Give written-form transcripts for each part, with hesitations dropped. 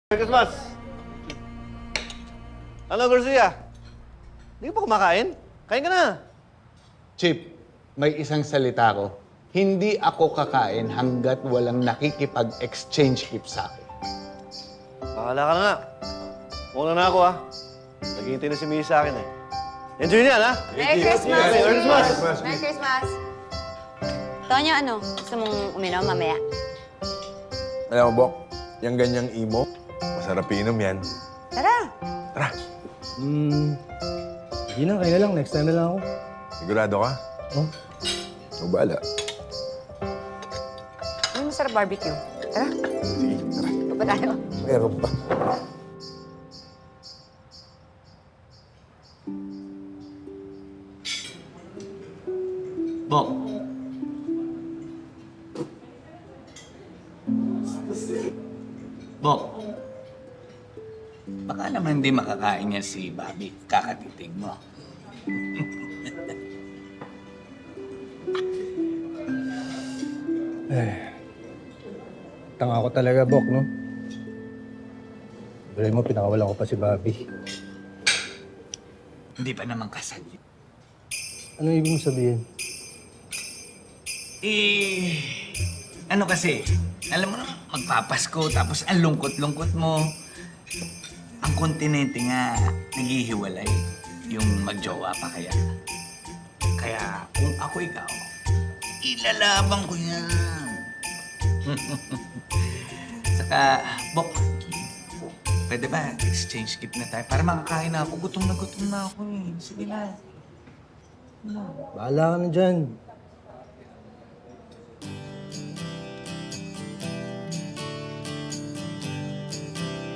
Merry Christmas! Ano, Garcia? Hindi ka pa kumakain? Kain ka na. Chip, may isang salita ko. Hindi ako kakain hanggat walang nakikipag-exchange gift sa akin. Bahala ka na nga. Muna na ako, ha? Naghihintay na si Mia sa akin, eh. Enjoy niyan, ha? Merry Christmas! Merry Christmas! Merry Christmas! Tonyo, ano? Gusto mong uminom mamaya? Alam mo, Bok, yung ganyang imo, masarap inom yan. Tara! Tara, Hindi na, kaya lang. Next time na lang ako. sigurado ka? Oh. O bala. Ano masarap barbecue? Tara, Sige, tara. pa tayo. Meron pa. Bok. Bok. Baka naman hindi makakain yan si Bobby. Kakatitig mo. Tanga ko talaga, Bok, no? Bilay mo, pinakawalan ko pa si Bobby. Hindi pa naman kasal. Ano ibig mo sabihin? Ano kasi, alam mo na, magpapasko, tapos ang lungkot-lungkot mo. Ang kontinente nga, naghihiwalay. Yung magjowa pa kaya. Kaya kung ako ikaw, ilalaban ko yan. Saka, Bok, pwede ba exchange gift na tayo? Para makakain na ako. Gutom na ako eh. Sige na. Bahala ka na dyan.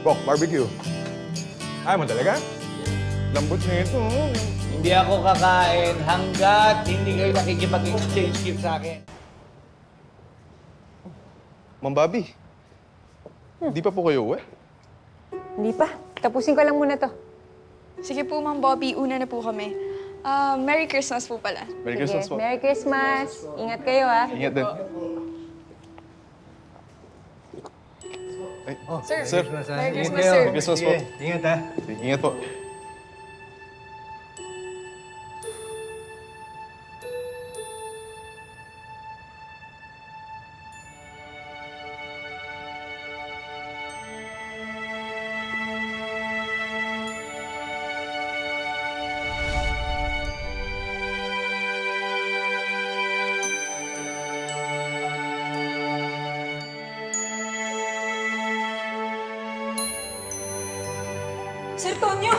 Bok, barbecue. Ayaw mo talaga? Lambot na ito. oh. Hindi ako kakain hanggat hindi kayo nakikipag-exchange gift sa akin. Ma'am Bobby, di pa po kayo uwi? Hindi pa. Tapusin ko lang muna to. Sige po, Ma'am Bobby. Una na po kami. Merry Christmas po pala. Merry Sige. Christmas po. Merry Christmas. Ingat kayo, ha? Ingat din. Ay, Sir, Sir. Merry Ingat Christmas, kayo. sir. Merry Christmas po. Sige, ingat, ha? Ingat po. Sir Tonyo!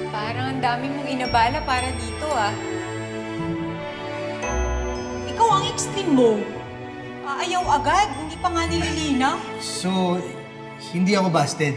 Parang ang dami mong inabala para dito, ah. Ikaw ang extreme mo. Aayaw agad, hindi pa nga nililinaw. So, hindi ako busted.